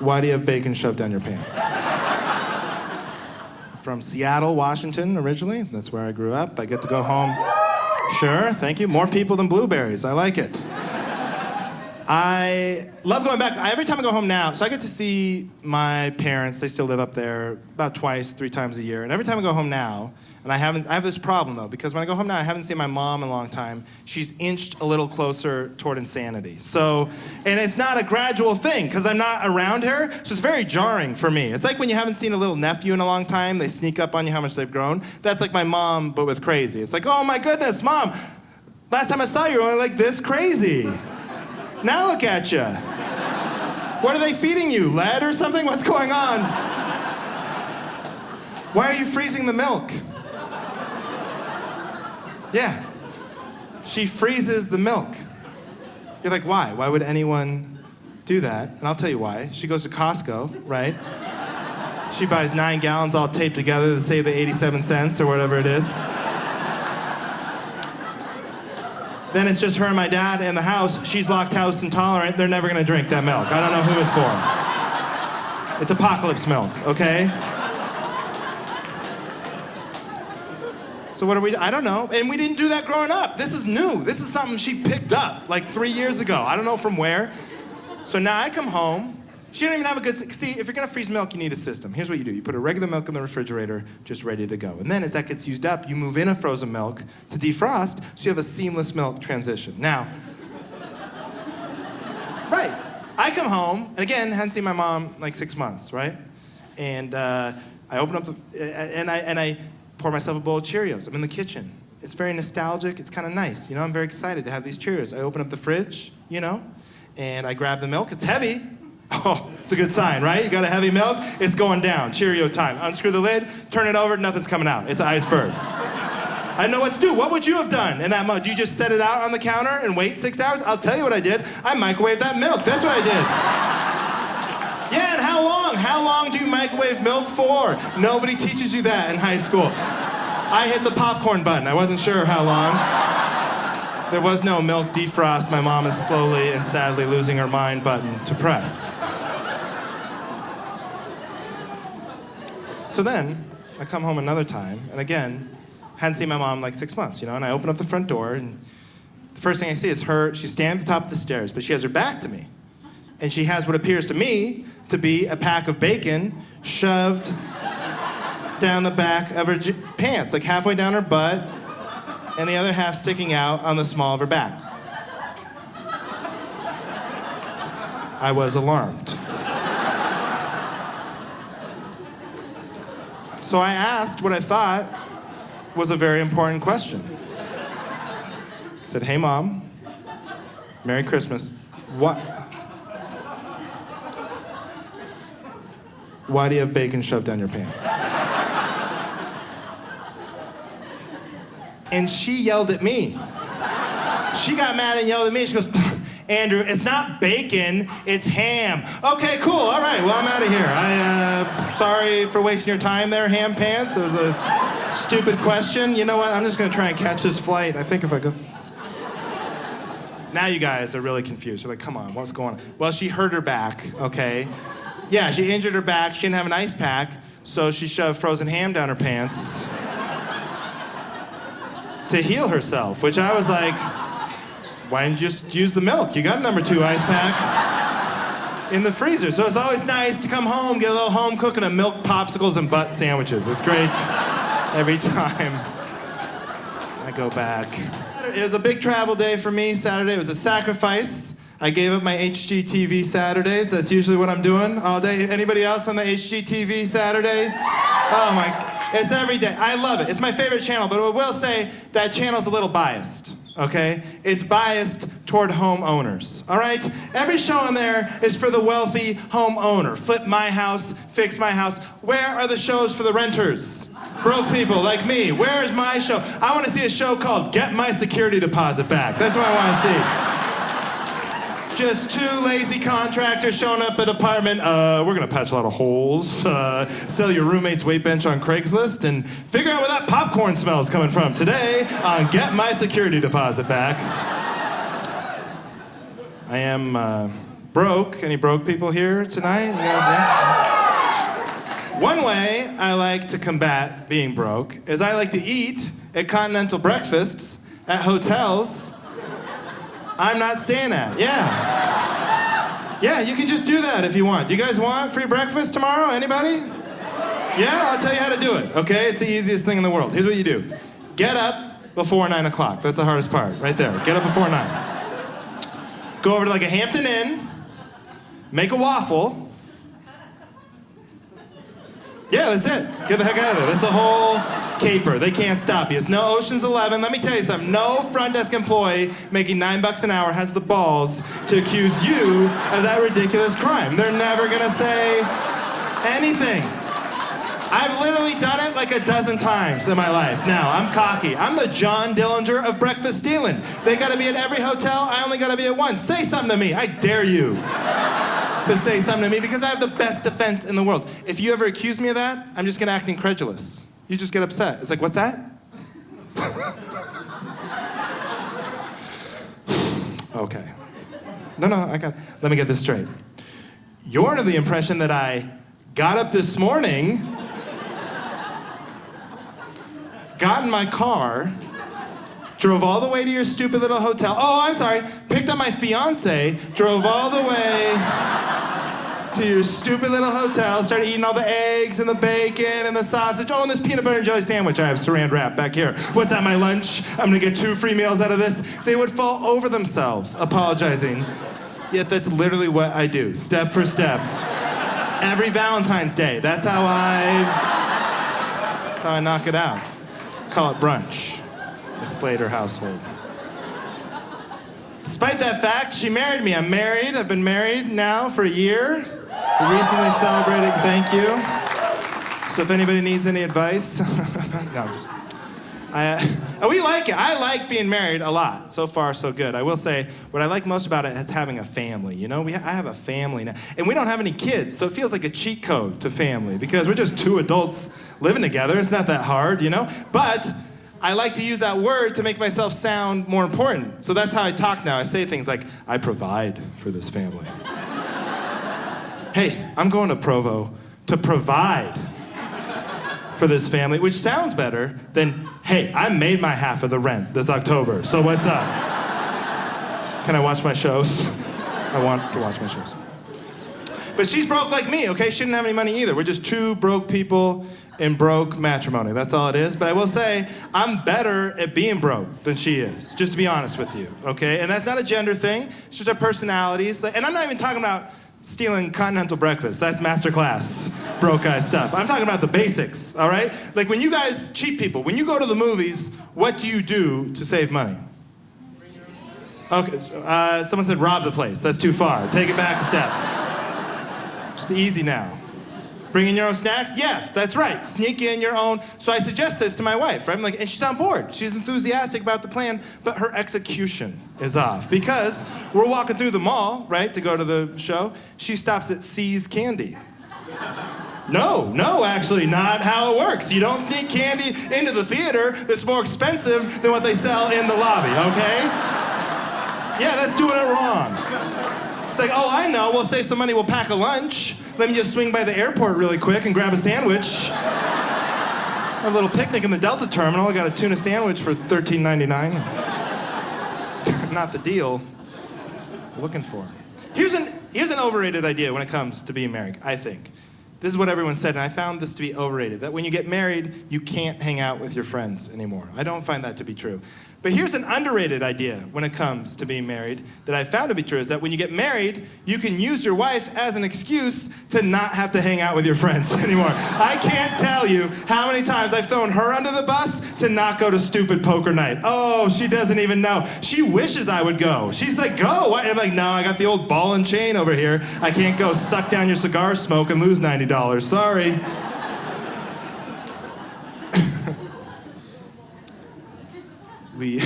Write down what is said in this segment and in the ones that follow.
Why do you have bacon shoved down your pants? From Seattle, Washington, originally. That's where I grew up. I get to go home. Sure, thank you. More people than Blueberries. I like it. I love going back. Every time I go home now, so I get to see my parents. They still live up there about twice, 3 times a year. And every time I go home now, and I have this problem, though, because when I go home now, I haven't seen my mom in a long time. She's inched a little closer toward insanity. So, and it's not a gradual thing, because I'm not around her, so it's very jarring for me. It's like when you haven't seen a little nephew in a long time, they sneak up on you how much they've grown. That's like my mom, but with crazy. It's like, oh my goodness, Mom, last time I saw you, you were only like this crazy. Now look at you. What are they feeding you, lead or something? What's going on? Why are you freezing the milk? Yeah, she freezes the milk. You're like, why? Why would anyone do that? And I'll tell you why. She goes to Costco, right? She buys 9 gallons all taped together to save the 87 cents or whatever it is. Then it's just her and my dad in the house. She's lactose intolerant. They're never gonna drink that milk. I don't know who it's for. It's apocalypse milk, okay? So what are we, I don't know. And we didn't do that growing up. This is new. This is something she picked up like 3 years ago. I don't know from where. So now I come home. She don't even have a good, see, if you're gonna freeze milk, you need a system. Here's what you do. You put a regular milk in the refrigerator, just ready to go. And then as that gets used up, you move in a frozen milk to defrost, so you have a seamless milk transition. Now, right, I come home, and again, hadn't seen my mom like 6 months, right? And I open up and I pour myself a bowl of Cheerios. I'm in the kitchen. It's very nostalgic, it's kind of nice. You know, I'm very excited to have these Cheerios. I open up the fridge, you know, and I grab the milk. It's heavy. Oh, it's a good sign, right? You got a heavy milk, it's going down. Cheerio time. Unscrew the lid, turn it over, nothing's coming out. It's an iceberg. I didn't know what to do. What would you have done in that moment? Do you just set it out on the counter and wait 6 hours? I'll tell you what I did. I microwaved that milk. That's what I did. Yeah, and how long? How long do you microwave milk for? Nobody teaches you that in high school. I hit the popcorn button. I wasn't sure how long. There was no milk defrost. My mom is slowly and sadly losing her mind button to press. So then, I come home another time, and again, hadn't seen my mom like 6 months, you know, and I open up the front door, and the first thing I see is her. She's standing at the top of the stairs, but she has her back to me. And she has what appears to me to be a pack of bacon shoved down the back of her pants, like halfway down her butt, and the other half sticking out on the small of her back. I was alarmed. So I asked what I thought was a very important question. I said, hey, Mom, Merry Christmas. Why do you have bacon shoved down your pants? And she yelled at me. She got mad and yelled at me. She goes, Andrew, it's not bacon, it's ham. Okay, cool, all right, well, I'm out of here. Sorry for wasting your time there, ham pants. It was a stupid question. You know what, I'm just gonna try and catch this flight. I think if I go. Now you guys are really confused. You're like, come on, what's going on? Well, she hurt her back, okay? Yeah, she injured her back. She didn't have an ice pack, so she shoved frozen ham down her pants to heal herself, which I was like, why didn't you just use the milk? You got a number 2 ice pack in the freezer. So it's always nice to come home, get a little home cooking of milk popsicles and butt sandwiches. It's great every time I go back. It was a big travel day for me, Saturday. It was a sacrifice. I gave up my HGTV Saturdays. That's usually what I'm doing all day. Anybody else on the HGTV Saturday? Oh my, it's every day. I love it. It's my favorite channel, but I will say that channel's a little biased, okay? It's biased toward homeowners, all right? Every show on there is for the wealthy homeowner. Flip my house, fix my house. Where are the shows for the renters? Broke people like me. Where is my show? I want to see a show called Get My Security Deposit Back. That's what I want to see. Just 2 lazy contractors showing up at an apartment. We're gonna patch a lot of holes, sell your roommate's weight bench on Craigslist, and figure out where that popcorn smell is coming from today on Get My Security Deposit Back. I am broke. Any broke people here tonight? You guys know? One way I like to combat being broke is I like to eat at continental breakfasts at hotels I'm not staying at. Yeah, you can just do that if you want. Do you guys want free breakfast tomorrow? Anybody? Yeah, I'll tell you how to do it, okay? It's the easiest thing in the world. Here's what you do. Get up before 9 o'clock. That's the hardest part, right there. Get up before 9. Go over to like a Hampton Inn, make a waffle. Yeah, that's it. Get the heck out of there. That's the whole caper. They can't stop you. It's no Ocean's 11. Let me tell you something. No front desk employee making $9 an hour has the balls to accuse you of that ridiculous crime. They're never gonna say anything. I've literally done it like a dozen times in my life. Now, I'm cocky. I'm the John Dillinger of breakfast stealing. They gotta be at every hotel. I only gotta be at one. Say something to me. I dare you to say something to me because I have the best defense in the world. If you ever accuse me of that, I'm just gonna act incredulous. You just get upset. It's like, what's that? Okay. No, let me get this straight. You're under the impression that I got up this morning, got in my car, drove all the way to your stupid little hotel. Oh, I'm sorry. Picked up my fiance, drove all the way to your stupid little hotel, started eating all the eggs and the bacon and the sausage. Oh, and this peanut butter and jelly sandwich I have saran wrap back here. What's that, my lunch? I'm gonna get 2 free meals out of this. They would fall over themselves apologizing. Yet that's literally what I do, step for step. Every Valentine's Day. That's how I knock it out. Call it brunch. The Sleighter household. Despite that fact, she married me. I'm married. I've been married now for a year. We recently celebrated, thank you. So if anybody needs any advice, no, we like it. I like being married a lot. So far, so good. I will say, what I like most about it is having a family. You know, I have a family now. And we don't have any kids, so it feels like a cheat code to family because we're just 2 adults living together. It's not that hard, you know? But I like to use that word to make myself sound more important. So that's how I talk now. I say things like, I provide for this family. Hey, I'm going to Provo to provide for this family, which sounds better than, hey, I made my half of the rent this October, so what's up? Can I watch my shows? I want to watch my shows. But she's broke like me, okay? She didn't have any money either. We're just 2 broke people in broke matrimony. That's all it is. But I will say, I'm better at being broke than she is, just to be honest with you, okay? And that's not a gender thing. It's just our personalities. And I'm not even talking about stealing continental breakfast. That's masterclass broke guy stuff. I'm talking about the basics, all right? Like when you guys, cheap people, when you go to the movies, what do you do to save money? Okay, someone said rob the place. That's too far. Take it back a step. Just easy now. Bring in your own snacks? Yes, that's right. Sneak in your own. So I suggest this to my wife, right? I'm like, and she's on board. She's enthusiastic about the plan, but her execution is off. Because we're walking through the mall, right, to go to the show. She stops at C's Candy. No, actually, not how it works. You don't sneak candy into the theater that's more expensive than what they sell in the lobby, okay? Yeah, that's doing it wrong. It's like, oh, I know. We'll save some money. We'll pack a lunch. Let me just swing by the airport really quick and grab a sandwich. Have a little picnic in the Delta terminal. I got a tuna sandwich for $13.99. Not the deal I'm looking for. Here's an overrated idea when it comes to being married, I think. This is what everyone said, and I found this to be overrated. That when you get married, you can't hang out with your friends anymore. I don't find that to be true. But here's an underrated idea when it comes to being married that I found to be true, is that when you get married, you can use your wife as an excuse to not have to hang out with your friends anymore. I can't tell you how many times I've thrown her under the bus to not go to stupid poker night. Oh, she doesn't even know. She wishes I would go. She's like, go. And I'm like, no, I got the old ball and chain over here. I can't go suck down your cigar smoke and lose $90. Sorry. We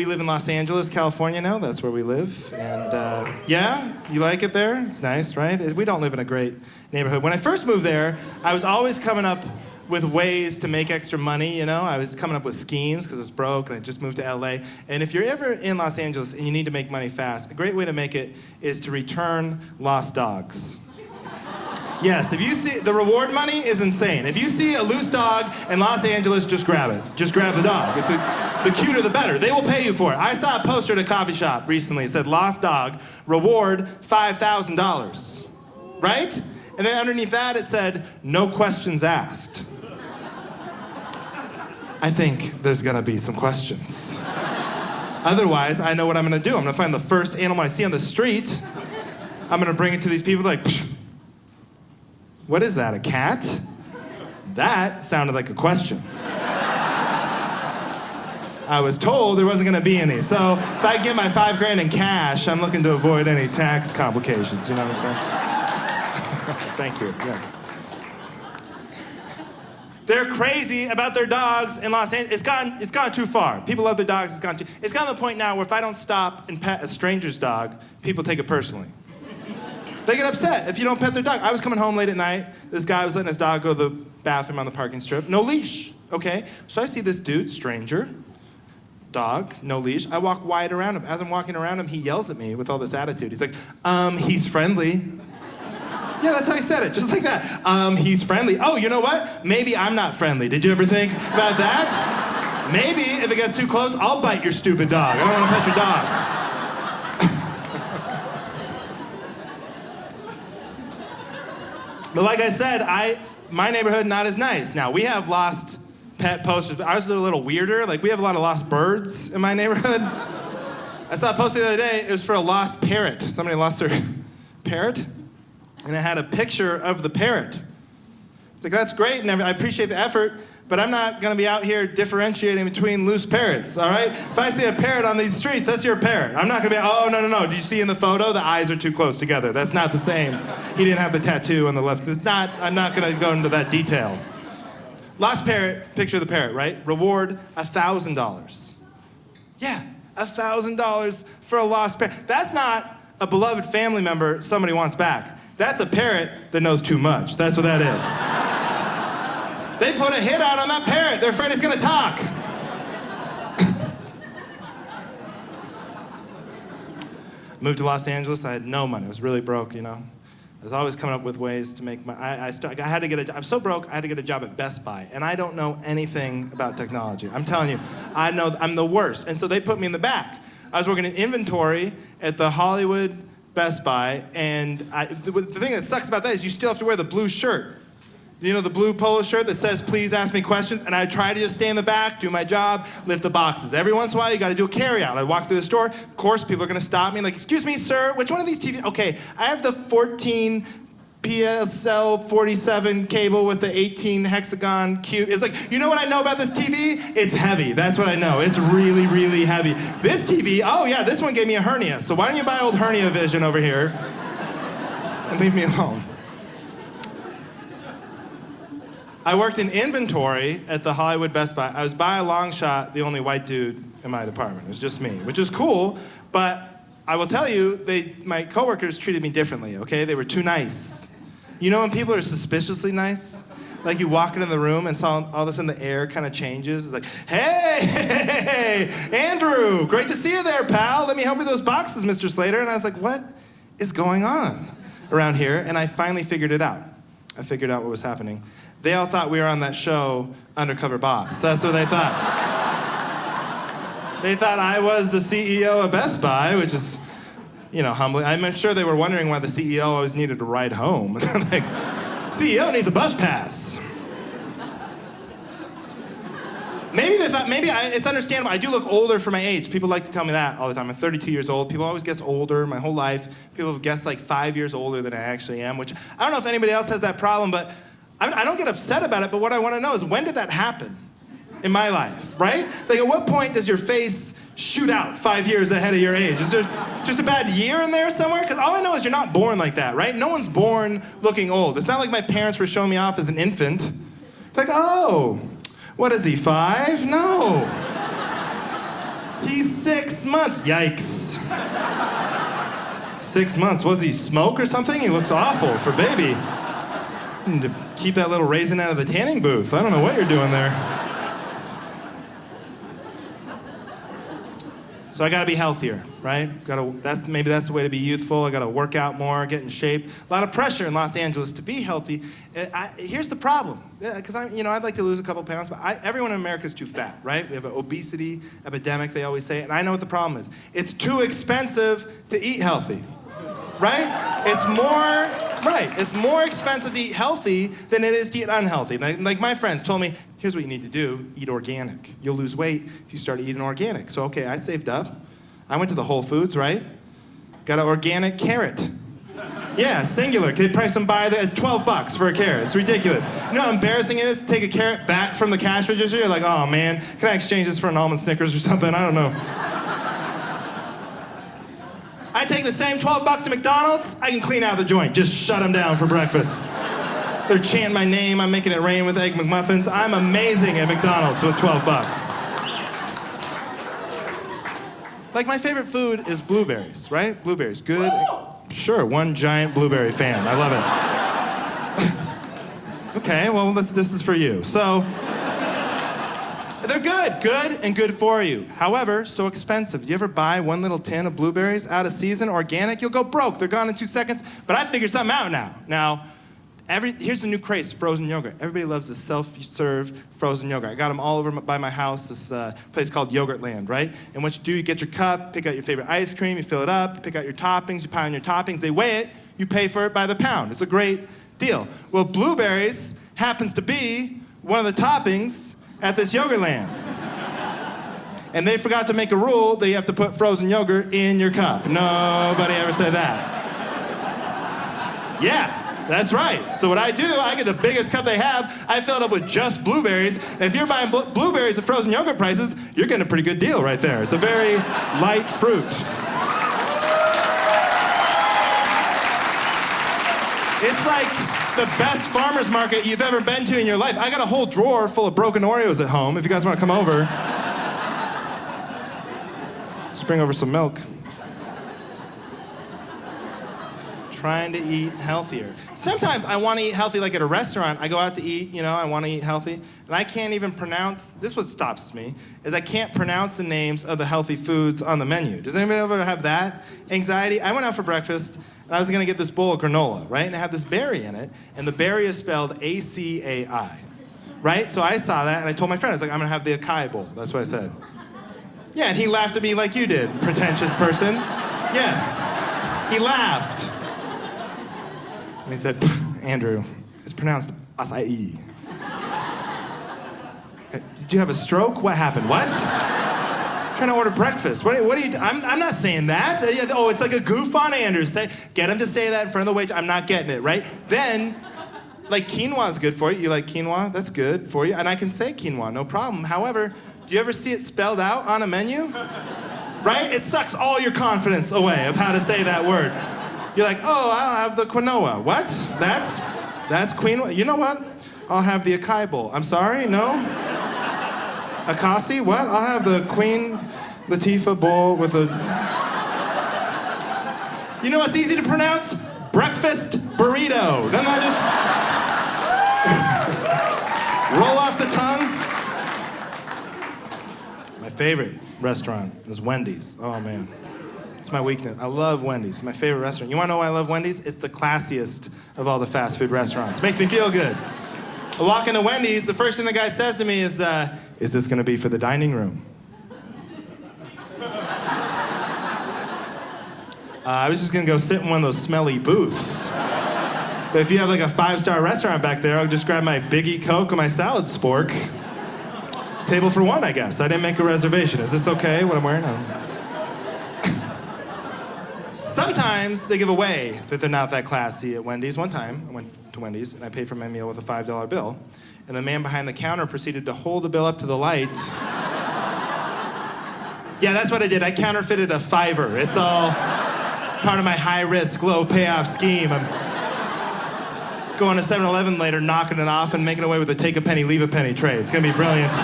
live in Los Angeles, California now. That's where we live. And yeah, you like it there? It's nice, right? We don't live in a great neighborhood. When I first moved there, I was always coming up with ways to make extra money, you know. I was coming up with schemes because I was broke and I just moved to LA. And if you're ever in Los Angeles and you need to make money fast, a great way to make it is to return lost dogs. Yes, if you see, the reward money is insane. If you see a loose dog in Los Angeles, just grab it. Just grab the dog. The cuter the better. They will pay you for it. I saw a poster at a coffee shop recently. It said, lost dog, reward $5,000. Right? And then underneath that it said, no questions asked. I think there's gonna be some questions. Otherwise, I know what I'm gonna do. I'm gonna find the first animal I see on the street. I'm gonna bring it to these people like, psh, what is that, a cat? That sounded like a question. I was told there wasn't gonna be any. So if I get my $5,000 in cash, I'm looking to avoid any tax complications, you know what I'm saying? Thank you, yes. They're crazy about their dogs in Los Angeles. It's gone too far. People love their dogs, it's gotten to the point now where if I don't stop and pet a stranger's dog, people take it personally. They get upset if you don't pet their dog. I was coming home late at night. This guy was letting his dog go to the bathroom on the parking strip. No leash, okay? So I see this dude, stranger, dog, no leash. I walk wide around him. As I'm walking around him, he yells at me with all this attitude. He's like, he's friendly. Yeah, that's how he said it, just like that. He's friendly. Oh, you know what? Maybe I'm not friendly. Did you ever think about that? Maybe if it gets too close, I'll bite your stupid dog. I don't want to pet your dog. But like I said, my neighborhood not as nice. Now, we have lost pet posters, but ours is a little weirder. Like, we have a lot of lost birds in my neighborhood. I saw a poster the other day. It was for a lost parrot. Somebody lost their parrot, and it had a picture of the parrot. It's like, that's great, and I appreciate the effort, but I'm not gonna be out here differentiating between loose parrots, all right? If I see a parrot on these streets, that's your parrot. I'm not gonna be, oh, no. Did you see in the photo, the eyes are too close together. That's not the same. He didn't have the tattoo on the left. I'm not gonna go into that detail. Lost parrot, picture of the parrot, right? Reward, $1,000. Yeah, $1,000 for a lost parrot. That's not a beloved family member somebody wants back. That's a parrot that knows too much. That's what that is. They put a hit out on that parrot. They're afraid it's gonna talk. Moved to Los Angeles. I had no money. I was really broke, you know. I was always coming up with ways to make money. I had to get a job. I'm so broke, I had to get a job at Best Buy. And I don't know anything about technology. I'm telling you, I know I'm the worst. And so they put me in the back. I was working in inventory at the Hollywood Best Buy. And the thing that sucks about that is you still have to wear the blue shirt. You know, the blue polo shirt that says, please ask me questions? And I try to just stay in the back, do my job, lift the boxes. Every once in a while, you gotta do a carry-out. I walk through the store. Of course, people are gonna stop me like, excuse me, sir, which one of these TVs? Okay, I have the 14 PSL 47 cable with the 18 hexagon cube. It's like, you know what I know about this TV? It's heavy. That's what I know. It's really, really heavy. This TV, oh yeah, this one gave me a hernia. So why don't you buy old hernia vision over here and leave me alone? I worked in inventory at the Hollywood Best Buy. I was by a long shot the only white dude in my department. It was just me, which is cool, but I will tell you, my coworkers treated me differently, okay? They were too nice. You know when people are suspiciously nice? Like you walk into the room and all of a sudden the air kind of changes. It's like, hey, Andrew, great to see you there, pal. Let me help you with those boxes, Mr. Sleighter. And I was like, what is going on around here? And I finally figured it out. I figured out what was happening. They all thought we were on that show, Undercover Boss. That's what they thought. They thought I was the CEO of Best Buy, which is, you know, humbling. I'm sure they were wondering why the CEO always needed a ride home. Like, CEO needs a bus pass. Maybe they thought, it's understandable. I do look older for my age. People like to tell me that all the time. I'm 32 years old. People always guess older my whole life. People have guessed like 5 years older than I actually am, which I don't know if anybody else has that problem, but I don't get upset about it, but what I want to know is when did that happen in my life, right? Like at what point does your face shoot out 5 years ahead of your age? Is there just a bad year in there somewhere? Because all I know is you're not born like that, right? No one's born looking old. It's not like my parents were showing me off as an infant. Like, oh, what is he, 5? No. He's 6 months. Yikes. 6 months. Was he smoke or something? He looks awful for baby. You need to keep that little raisin out of the tanning booth. I don't know what you're doing there. So I gotta be healthier, right? Maybe that's the way to be youthful. I gotta work out more, get in shape. A lot of pressure in Los Angeles to be healthy. Here's the problem, because I'd like to lose a couple pounds, but everyone in America is too fat, right? We have an obesity epidemic, they always say, and I know what the problem is. It's too expensive to eat healthy, right? It's more expensive to eat healthy than it is to eat unhealthy. Like my friends told me, here's what you need to do, eat organic. You'll lose weight if you start eating organic. So, okay, I saved up. I went to the Whole Foods, right? Got an organic carrot. Yeah, singular. They price them by $12 for a carrot. It's ridiculous. You know how embarrassing it is to take a carrot back from the cash register? You're like, oh man, can I exchange this for an almond Snickers or something? I don't know. I take the same $12 to McDonald's, I can clean out the joint. Just shut them down for breakfast. They're chanting my name, I'm making it rain with Egg McMuffins. I'm amazing at McDonald's with $12. Like my favorite food is blueberries, right? Blueberries, good. Sure, one giant blueberry fan, I love it. Okay, well this is for you. So, they're good and good for you. However, so expensive. You ever buy one little tin of blueberries out of season, organic? You'll go broke. They're gone in 2 seconds. But I figured something out now. Here's the new craze, frozen yogurt. Everybody loves the self-serve frozen yogurt. I got them all over by my house, this place called Yogurtland, right? And what you do, you get your cup, pick out your favorite ice cream, you fill it up, you pick out your toppings, you pound your toppings, they weigh it, you pay for it by the pound. It's a great deal. Well, blueberries happens to be one of the toppings at this Yogurtland. And they forgot to make a rule that you have to put frozen yogurt in your cup. Nobody ever said that. Yeah. That's right. So what I do, I get the biggest cup they have. I fill it up with just blueberries. And if you're buying blueberries at frozen yogurt prices, you're getting a pretty good deal right there. It's a very light fruit. It's like the best farmer's market you've ever been to in your life. I got a whole drawer full of broken Oreos at home if you guys want to come over. Just bring over some milk. Trying to eat healthier. Sometimes I want to eat healthy, like at a restaurant. I go out to eat, I want to eat healthy. And I can't even pronounce, this is what stops me, is I can't pronounce the names of the healthy foods on the menu. Does anybody ever have that anxiety? I went out for breakfast, and I was going to get this bowl of granola, right? And it had this berry in it, and the berry is spelled A-C-A-I, right? So I saw that, and I told my friend, I was like, I'm going to have the acai bowl. That's what I said. Yeah, and he laughed at me like you did, pretentious person. Yes, he laughed. And he said, Andrew, it's pronounced acai. Did you have a stroke? What happened? What? I'm trying to order breakfast. What are you? I'm not saying that. Oh, it's like a goof on Andrew. Get him to say that in front of the waitress. I'm not getting it, right? Then, like quinoa is good for you. You like quinoa? That's good for you. And I can say quinoa, no problem. However, do you ever see it spelled out on a menu? Right? It sucks all your confidence away of how to say that word. You're like, oh, I'll have the quinoa. What? That's quinoa. You know what? I'll have the acai bowl. I'm sorry, no? Akasi? What? I'll have the Queen Latifah bowl with a... You know what's easy to pronounce? Breakfast burrito. Doesn't that just roll off the tongue? My favorite restaurant is Wendys. Oh, man. It's my weakness. I love Wendys. It's my favorite restaurant. You want to know why I love Wendys? It's the classiest of all the fast food restaurants. Makes me feel good. I walk into Wendys, the first thing the guy says to me is this going to be for the dining room? I was just going to go sit in one of those smelly booths. But if you have like a 5-star restaurant back there, I'll just grab my Biggie Coke and my salad spork. Table for one, I guess. I didn't make a reservation. Is this okay, what I'm wearing? Sometimes they give away that they're not that classy at Wendy's. One time, I went to Wendy's and I paid for my meal with a $5 bill. And the man behind the counter proceeded to hold the bill up to the light. Yeah, that's what I did. I counterfeited a $5. It's all part of my high-risk, low-payoff scheme. I'm going to 7-Eleven later, knocking it off and making away with a take a penny, leave a penny trade. It's going to be brilliant.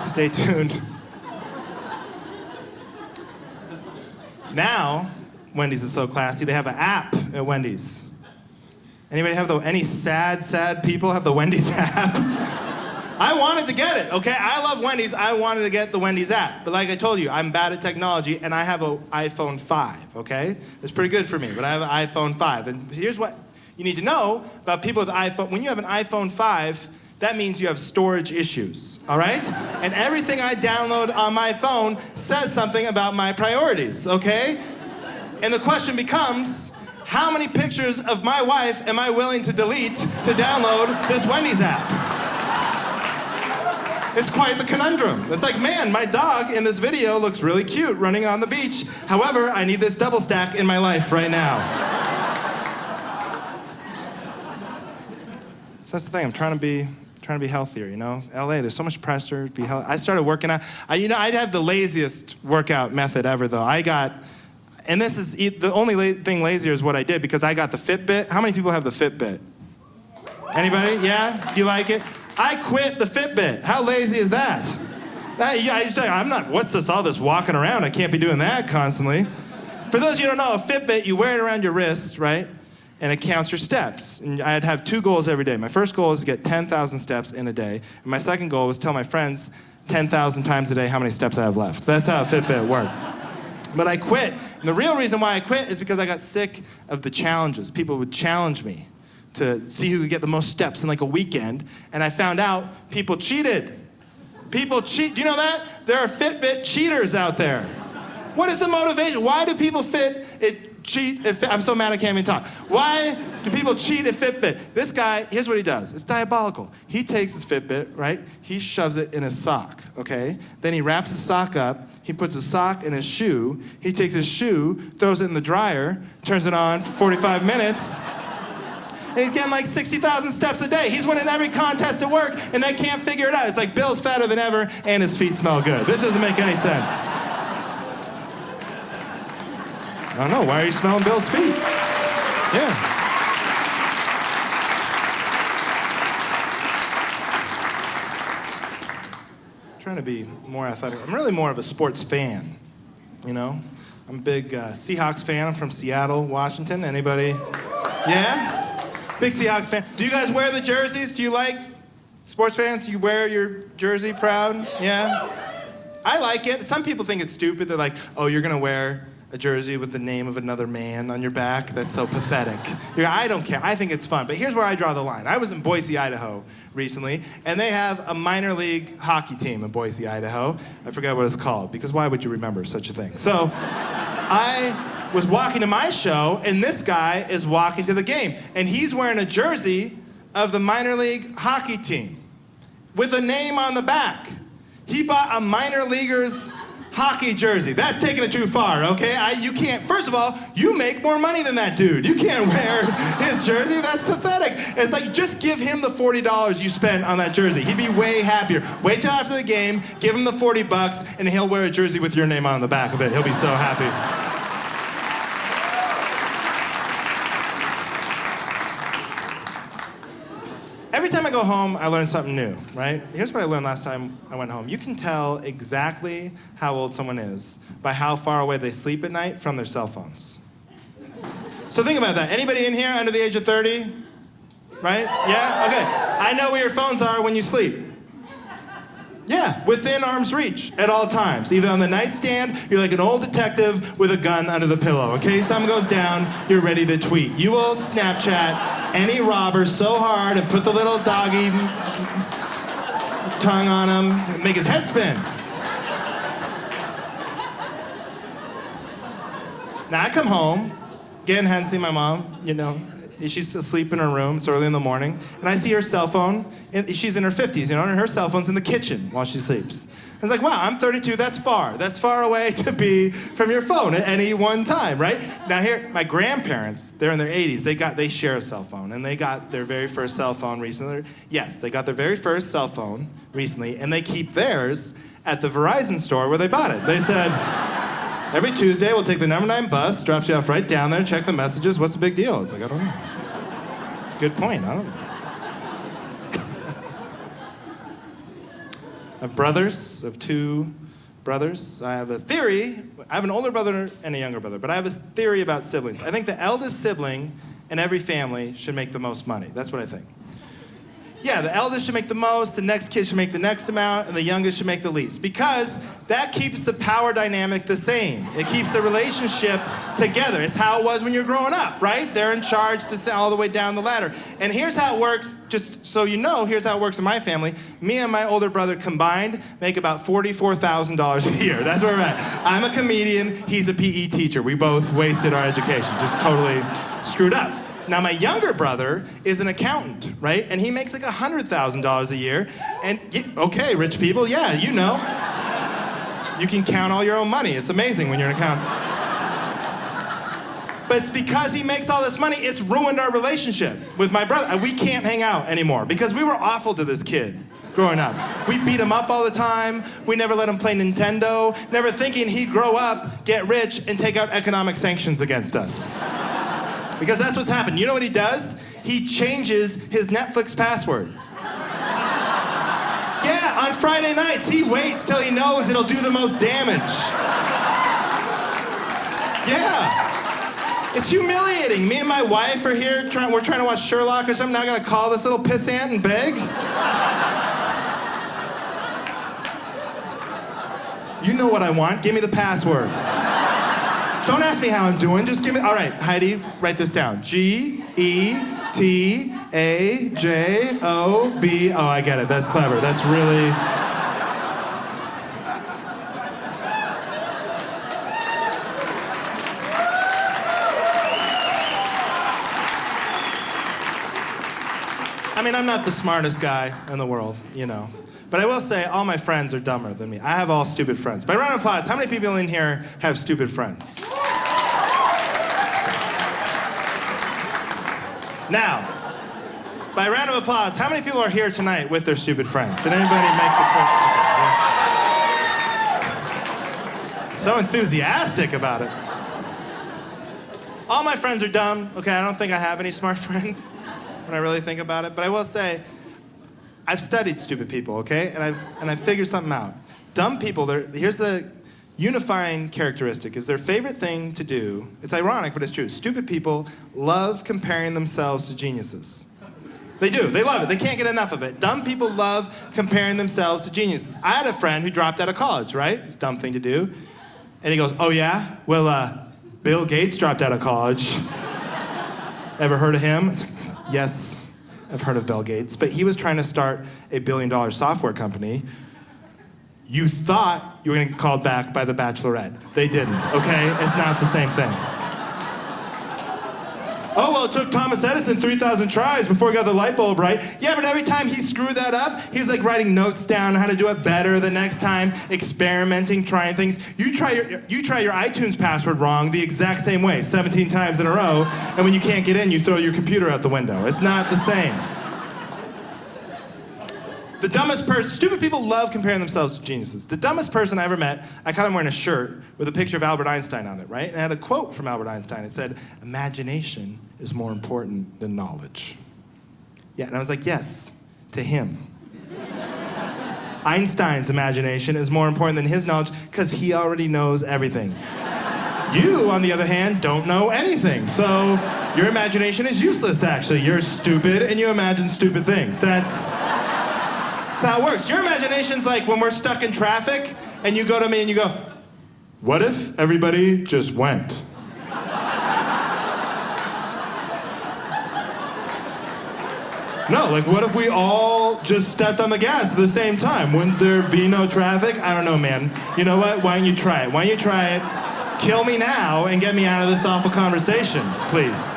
Stay tuned. Now, Wendy's is so classy, they have an app at Wendy's. Anybody have any sad people have the Wendys app? I wanted to get it, okay? I love Wendys. I wanted to get the Wendys app. But like I told you, I'm bad at technology, and I have an iPhone 5, okay? It's pretty good for me, but I have an iPhone 5. And here's what you need to know about people with iPhone. When you have an iPhone 5, that means you have storage issues, all right? And everything I download on my phone says something about my priorities, okay? And the question becomes, how many pictures of my wife am I willing to delete to download this Wendys app? It's quite the conundrum. It's like, man, my dog in this video looks really cute running on the beach. However, I need this double stack in my life right now. So that's the thing. I'm trying to be healthier, you know? LA, there's so much pressure to be healthy. I started working out. I'd have the laziest workout method ever, though. And this is the only thing lazier is what I did, because I got the Fitbit. How many people have the Fitbit? Anybody? Yeah? Do you like it? I quit the Fitbit. How lazy is that? I'm not, what's this, all this walking around? I can't be doing that constantly. For those of you who don't know, a Fitbit, you wear it around your wrist, right? And it counts your steps. And I'd have 2 goals every day. My first goal was to get 10,000 steps in a day. And my second goal was to tell my friends 10,000 times a day how many steps I have left. That's how a Fitbit worked. But I quit. And the real reason why I quit is because I got sick of the challenges. People would challenge me to see who could get the most steps in like a weekend. And I found out people cheated. People cheat. Do you know that? There are Fitbit cheaters out there. What is the motivation? Why do people cheat? I'm so mad I can't even talk. Why do people cheat at Fitbit? This guy, here's what he does. It's diabolical. He takes his Fitbit, right? He shoves it in his sock, okay? Then he wraps his sock up. He puts his sock in his shoe. He takes his shoe, throws it in the dryer, turns it on for 45 minutes. And he's getting like 60,000 steps a day. He's winning every contest at work, and they can't figure it out. It's like Bill's fatter than ever, and his feet smell good. This doesn't make any sense. I don't know. Why are you smelling Bill's feet? Yeah. I'm trying to be more athletic. I'm really more of a sports fan, you know? I'm a big Seahawks fan. I'm from Seattle, Washington. Anybody? Yeah? Big Seahawks fan. Do you guys wear the jerseys? Do you like sports fans? Do you wear your jersey proud? Yeah? I like it. Some people think it's stupid. They're like, oh, you're going to wear a jersey with the name of another man on your back? That's so pathetic. I don't care. I think it's fun. But here's where I draw the line. I was in Boise, Idaho recently, and they have a minor league hockey team in Boise, Idaho. I forgot what it's called, because why would you remember such a thing? So I was walking to my show, and this guy is walking to the game. And he's wearing a jersey of the minor league hockey team with a name on the back. He bought a minor leaguer's hockey jersey. That's taking it too far, okay? You can't, first of all, you make more money than that dude. You can't wear his jersey. That's pathetic. It's like, just give him the $40 you spent on that jersey. He'd be way happier. Wait till after the game, give him the $40, and he'll wear a jersey with your name on the back of it. He'll be so happy. Every time I go home, I learn something new, right? Here's what I learned last time I went home. You can tell exactly how old someone is by how far away they sleep at night from their cell phones. So think about that. Anybody in here under the age of 30? Right? Yeah? Okay. I know where your phones are when you sleep. Yeah, within arm's reach at all times. Either on the nightstand, you're like an old detective with a gun under the pillow. In case something goes down, you're ready to tweet. You will Snapchat any robber so hard and put the little doggy tongue on him and make his head spin. Now I come home, getting ahead and see my mom, you know. She's asleep in her room. It's early in the morning. And I see her cell phone. She's in her 50s, you know, and her cell phone's in the kitchen while she sleeps. I was like, wow, I'm 32. That's far. That's far away to be from your phone at any one time, right? Now here, my grandparents, they're in their 80s. They share a cell phone, and they got their very first cell phone recently. Yes, they got their very first cell phone recently, and they keep theirs at the Verizon store where they bought it. They said, every Tuesday, we'll take the number 9 bus, drops you off right down there, check the messages. What's the big deal? It's like, I don't know. It's a good point. I don't know. I have brothers. I have 2 brothers. I have a theory. I have an older brother and a younger brother, but I have a theory about siblings. I think the eldest sibling and every family should make the most money. That's what I think. Yeah, the eldest should make the most, the next kid should make the next amount, and the youngest should make the least. Because that keeps the power dynamic the same. It keeps the relationship together. It's how it was when you were growing up, right? They're in charge all the way down the ladder. And here's how it works, just so you know, here's how it works in my family. Me and my older brother combined make about $44,000 a year. That's where we're at. I'm a comedian, he's a PE teacher. We both wasted our education, just totally screwed up. Now, my younger brother is an accountant, right? And he makes like $100,000 a year. And, okay, rich people, yeah, you know. You can count all your own money. It's amazing when you're an accountant. But it's because he makes all this money, it's ruined our relationship with my brother. We can't hang out anymore because we were awful to this kid growing up. We beat him up all the time. We never let him play Nintendo, never thinking he'd grow up, get rich, and take out economic sanctions against us. Because that's what's happened. You know what he does? He changes his Netflix password. Yeah, on Friday nights, he waits till he knows it'll do the most damage. Yeah. It's humiliating. Me and my wife are here, we're trying to watch Sherlock or something. Now I gotta call this little pissant and beg? You know what I want. Give me the password. Don't ask me how I'm doing, just give me... All right, Heidi, write this down. G-E-T-A-J-O-B... Oh, I get it, that's clever. That's really... I mean, I'm not the smartest guy in the world, you know. But I will say, all my friends are dumber than me. I have all stupid friends. By round of applause, how many people in here have stupid friends? Now, by round of applause, how many people are here tonight with their stupid friends? Did anybody make the trip? Okay, yeah. So enthusiastic about it. All my friends are dumb. Okay, I don't think I have any smart friends when I really think about it. But I will say, I've studied stupid people, okay? And I've figured something out. Dumb people, here's the unifying characteristic, is their favorite thing to do. It's ironic, but it's true. Stupid people love comparing themselves to geniuses. They do. They love it. They can't get enough of it. Dumb people love comparing themselves to geniuses. I had a friend who dropped out of college, right? It's a dumb thing to do. And he goes, oh yeah? Well, Bill Gates dropped out of college. Ever heard of him? It's like, yes. I've heard of Bill Gates, but he was trying to start a $1 billion software company. You thought you were gonna get called back by The Bachelorette. They didn't, okay? It's not the same thing. Oh, well, it took Thomas Edison 3,000 tries before he got the light bulb right. Yeah, but every time he screwed that up, he was like writing notes down how to do it better the next time, experimenting, trying things. You try your iTunes password wrong the exact same way, 17 times in a row, and when you can't get in, you throw your computer out the window. It's not the same. The dumbest person, stupid people love comparing themselves to geniuses. The dumbest person I ever met, I caught him wearing a shirt with a picture of Albert Einstein on it, right? And it had a quote from Albert Einstein. It said, imagination is more important than knowledge. Yeah, and I was like, yes, to him. Einstein's imagination is more important than his knowledge because he already knows everything. You, on the other hand, don't know anything. So your imagination is useless, actually. You're stupid and you imagine stupid things. That's how it works. Your imagination's like when we're stuck in traffic and you go to me and you go, what if everybody just went? No, like what if we all just stepped on the gas at the same time? Wouldn't there be no traffic? I don't know, man. You know what? Why don't you try it? Why don't you try it? Kill me now and get me out of this awful conversation, please.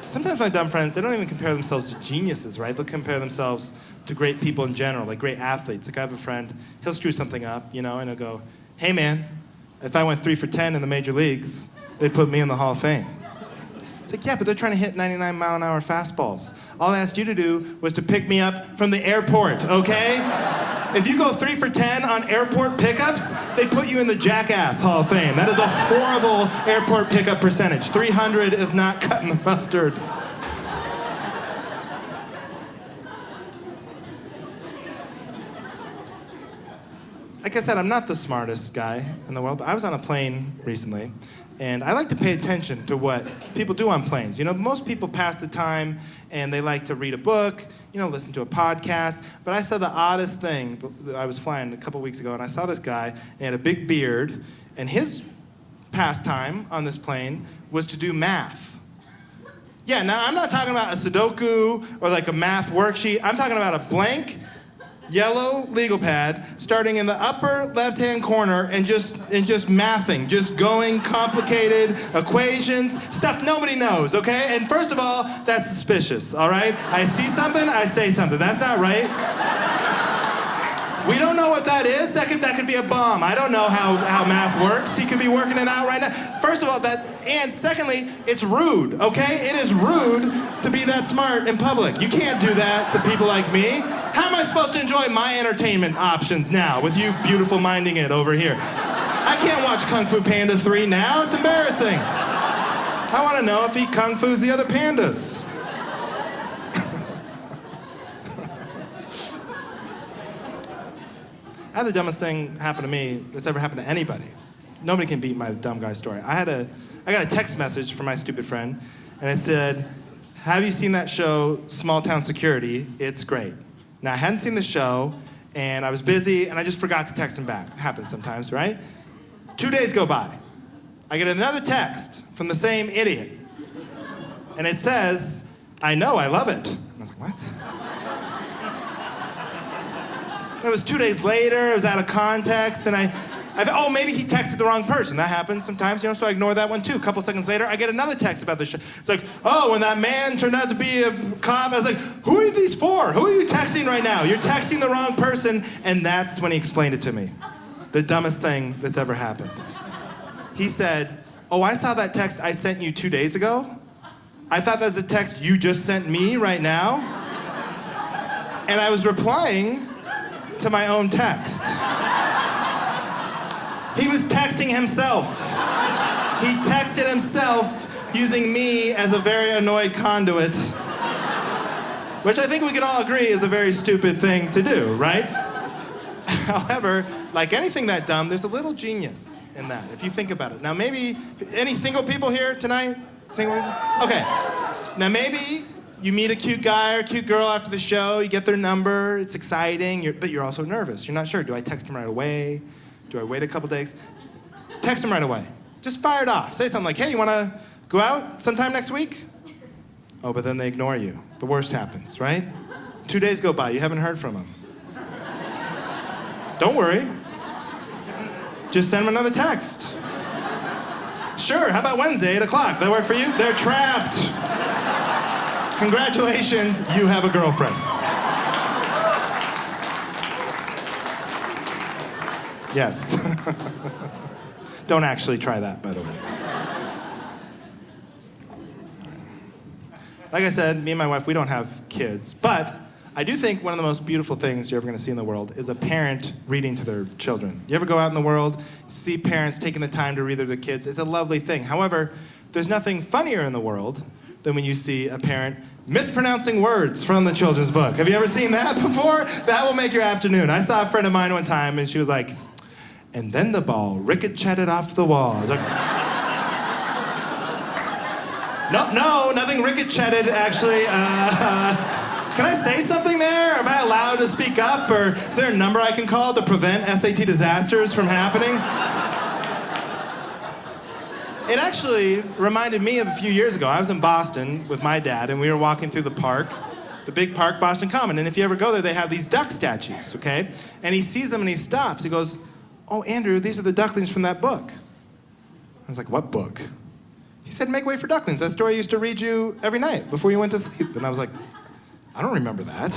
Sometimes my dumb friends, they don't even compare themselves to geniuses, right? They'll compare themselves to great people in general, like great athletes. Like I have a friend, he'll screw something up, you know, and he'll go, hey man, if I went 3 for 10 in the major leagues, they'd put me in the Hall of Fame. It's like, yeah, but they're trying to hit 99-mile-an-hour fastballs. All I asked you to do was to pick me up from the airport, okay? If you go 3 for 10 on airport pickups, they put you in the Jackass Hall of Fame. That is a horrible airport pickup percentage. 300 is not cutting the mustard. like I said, I'm not the smartest guy in the world, but I was on a plane recently, and I like to pay attention to what people do on planes. You know, most people pass the time and they like to read a book, you know, listen to a podcast, but I saw the oddest thing. I was flying a couple weeks ago, and I saw this guy, and he had a big beard, and his pastime on this plane was to do math. Yeah, now I'm not talking about a Sudoku or like a math worksheet. I'm talking about a blank yellow legal pad starting in the upper left-hand corner and just mathing, just going complicated equations, stuff nobody knows, okay? And first of all, that's suspicious, all right? I see something, I say something. That's not right. We don't know what that is. That could be a bomb. I don't know how math works. He could be working it out right now. First of all, and secondly, it's rude, okay? It is rude to be that smart in public. You can't do that to people like me. How am I supposed to enjoy my entertainment options now with you beautiful minding it over here? I can't watch Kung Fu Panda 3 now. It's embarrassing. I want to know if he Kung Fu's the other pandas. I had the dumbest thing happen to me that's ever happened to anybody. Nobody can beat my dumb guy story. I got a text message from my stupid friend, and it said, "Have you seen that show, Small Town Security? It's great." Now, I hadn't seen the show, and I was busy, and I just forgot to text him back. It happens sometimes, right? 2 days go by. I get another text from the same idiot, and it says, "I know, I love it." And I was like, what? It was 2 days later, it was out of context, and I thought, oh, maybe he texted the wrong person. That happens sometimes, you know, so I ignore that one too. A couple seconds later, I get another text about the show. It's like, oh, when that man turned out to be a cop, I was like, who are these for? Who are you texting right now? You're texting the wrong person, and that's when he explained it to me. The dumbest thing that's ever happened. He said, oh, I saw that text I sent you 2 days ago. I thought that was a text you just sent me right now. And I was replying to my own text. He was texting himself. He texted himself using me as a very annoyed conduit, which I think we can all agree is a very stupid thing to do, right? However, like anything that dumb, there's a little genius in that, if you think about it. Now maybe, any single people here tonight? Single people? Okay. Now maybe you meet a cute guy or a cute girl after the show, you get their number, it's exciting, but you're also nervous. You're not sure, do I text them right away? Do I wait a couple days? Text them right away. Just fire it off. Say something like, hey, you wanna go out sometime next week? Oh, but then they ignore you. The worst happens, right? 2 days go by, you haven't heard from them. Don't worry. Just send them another text. Sure, how about Wednesday, 8 o'clock? That work for you? They're trapped. Congratulations, you have a girlfriend. Yes. Don't actually try that, by the way. Like I said, me and my wife, we don't have kids, but I do think one of the most beautiful things you're ever going to see in the world is a parent reading to their children. You ever go out in the world, see parents taking the time to read to their kids? It's a lovely thing. However, there's nothing funnier in the world than when you see a parent mispronouncing words from the children's book. Have you ever seen that before? That will make your afternoon. I saw a friend of mine one time, and she was like, and then the ball ricocheted off the wall. I was like, no, nothing ricocheted, actually. Can I say something there? Am I allowed to speak up? Or is there a number I can call to prevent SAT disasters from happening? It actually reminded me of a few years ago. I was in Boston with my dad, and we were walking through the park, the big park, Boston Common. And if you ever go there, they have these duck statues, okay? And he sees them and he stops. He goes, oh, Andrew, these are the ducklings from that book. I was like, what book? He said, Make Way for Ducklings. That story I used to read you every night before you went to sleep. And I was like, I don't remember that.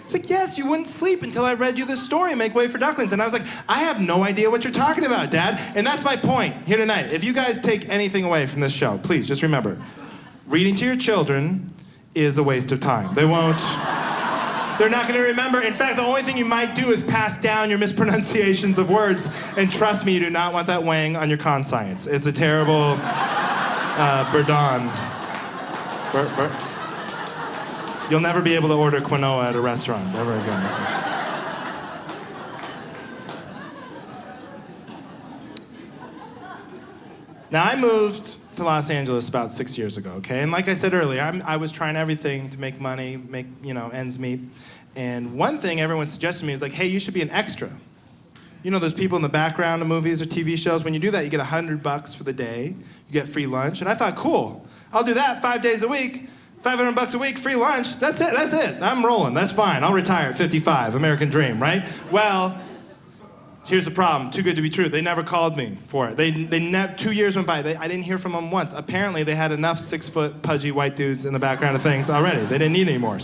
It's like, yes, you wouldn't sleep until I read you this story, Make Way for Ducklings. And I was like, I have no idea what you're talking about, Dad. And that's my point here tonight. If you guys take anything away from this show, please just remember, reading to your children is a waste of time. They're not going to remember. In fact, the only thing you might do is pass down your mispronunciations of words. And trust me, you do not want that weighing on your conscience. It's a terrible Burdon. You'll never be able to order quinoa at a restaurant ever again. Now, I moved to Los Angeles about 6 years ago, okay? And like I said earlier, I was trying everything to make money, make, ends meet. And one thing everyone suggested to me is like, hey, you should be an extra. You know those people in the background of movies or TV shows? When you do that, you get $100 for the day. You get free lunch. And I thought, cool, I'll do that 5 days a week. $500 a week, free lunch. That's it. I'm rolling. That's fine. I'll retire at 55. American dream, right? Well, here's the problem. Too good to be true. They never called me for it. They 2 years went by. I didn't hear from them once. Apparently, they had enough 6-foot pudgy white dudes in the background of things already. They didn't need any more.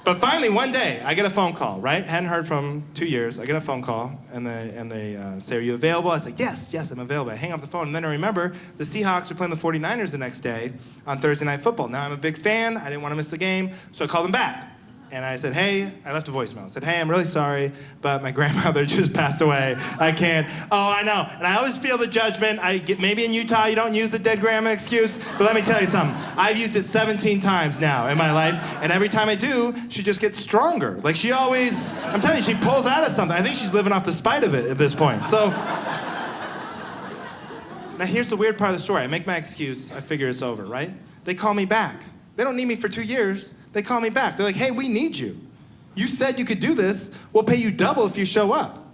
But finally, one day, I get a phone call, right? Hadn't heard from 2 years. I get a phone call, and they say, are you available? I say, yes, I'm available. I hang up the phone, and then I remember the Seahawks are playing the 49ers the next day on Thursday Night Football. Now, I'm a big fan. I didn't want to miss the game, so I called them back. And I said, hey, I left a voicemail. I said, hey, I'm really sorry, but my grandmother just passed away. I can't. Oh, I know. And I always feel the judgment. Maybe in Utah you don't use the dead grandma excuse, but let me tell you something. I've used it 17 times now in my life, and every time I do, she just gets stronger. Like she always, I'm telling you, she pulls out of something. I think she's living off the spite of it at this point. So, now here's the weird part of the story. I make my excuse. I figure it's over, right? They call me back. They don't need me for 2 years. They call me back. They're like, hey, we need you. You said you could do this. We'll pay you double if you show up.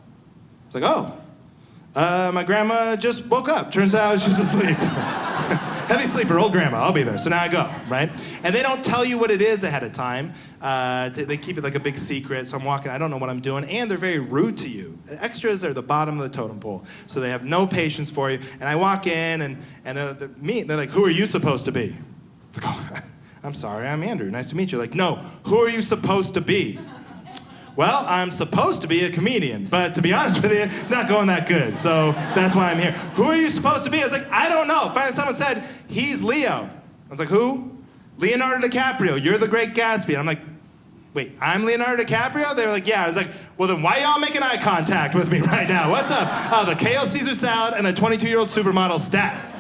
It's like, oh, my grandma just woke up. Turns out she's asleep. Heavy sleeper, old grandma. I'll be there. So now I go, right? And they don't tell you what it is ahead of time. They keep it like a big secret. So I'm walking. I don't know what I'm doing. And they're very rude to you. Extras are the bottom of the totem pole. So they have no patience for you. And I walk in, and they're like, who are you supposed to be? It's like, oh, I'm sorry, I'm Andrew. Nice to meet you. Like, no, who are you supposed to be? Well, I'm supposed to be a comedian, but to be honest with you, it's not going that good, so that's why I'm here. Who are you supposed to be? I was like, I don't know. Finally, someone said, he's Leo. I was like, who? Leonardo DiCaprio. You're the Great Gatsby. And I'm like, wait, I'm Leonardo DiCaprio? They were like, yeah. I was like, well, then why y'all making eye contact with me right now? What's up? Oh, the kale Caesar salad and a 22-year-old supermodel stat.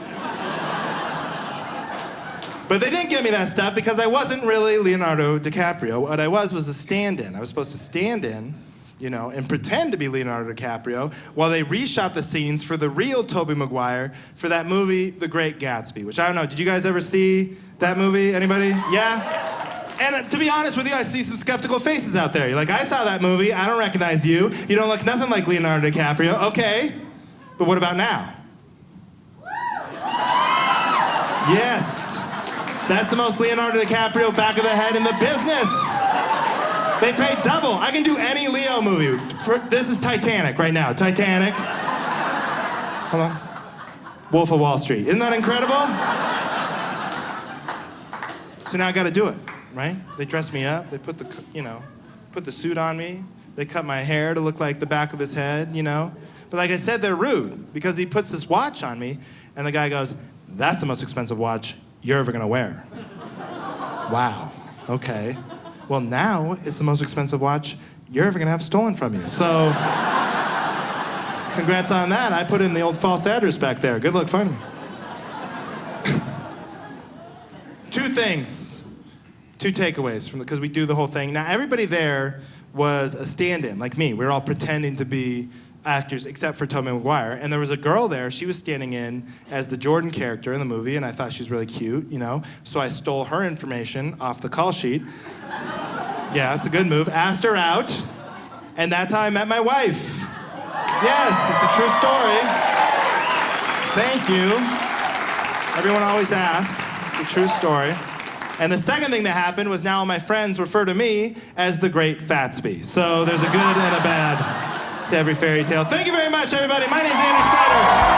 But they didn't give me that stuff because I wasn't really Leonardo DiCaprio. What I was a stand-in. I was supposed to stand in, and pretend to be Leonardo DiCaprio while they reshot the scenes for the real Tobey Maguire for that movie, The Great Gatsby, which I don't know. Did you guys ever see that movie? Anybody? Yeah? And to be honest with you, I see some skeptical faces out there. You're like, I saw that movie. I don't recognize you. You don't look nothing like Leonardo DiCaprio. Okay. But what about now? Yes. That's the most Leonardo DiCaprio back of the head in the business. They paid double. I can do any Leo movie. This is Titanic right now. Titanic. Hold on. Wolf of Wall Street. Isn't that incredible? So now I got to do it, right? They dress me up. They put the suit on me. They cut my hair to look like the back of his head, But like I said, they're rude because he puts this watch on me, and the guy goes, that's the most expensive watch you're ever gonna wear. Wow, okay. Well, now it's the most expensive watch you're ever gonna have stolen from you. So, congrats on that. I put in the old false address back there. Good luck finding me. Two takeaways because we do the whole thing. Now, everybody there was a stand-in, like me. We were all pretending to be actors except for Tobey Maguire, and there was a girl there. She was standing in as the Jordan character in the movie, and I thought she was really cute, So I stole her information off the call sheet. Yeah, it's a good move. Asked her out, and that's how I met my wife. Yes, it's a true story. Thank you. Everyone always asks. It's a true story. And the second thing that happened was now my friends refer to me as the Great Fatsby. So there's a good and a bad to every fairy tale. Thank you very much, everybody. My name's Andrew Sleighter.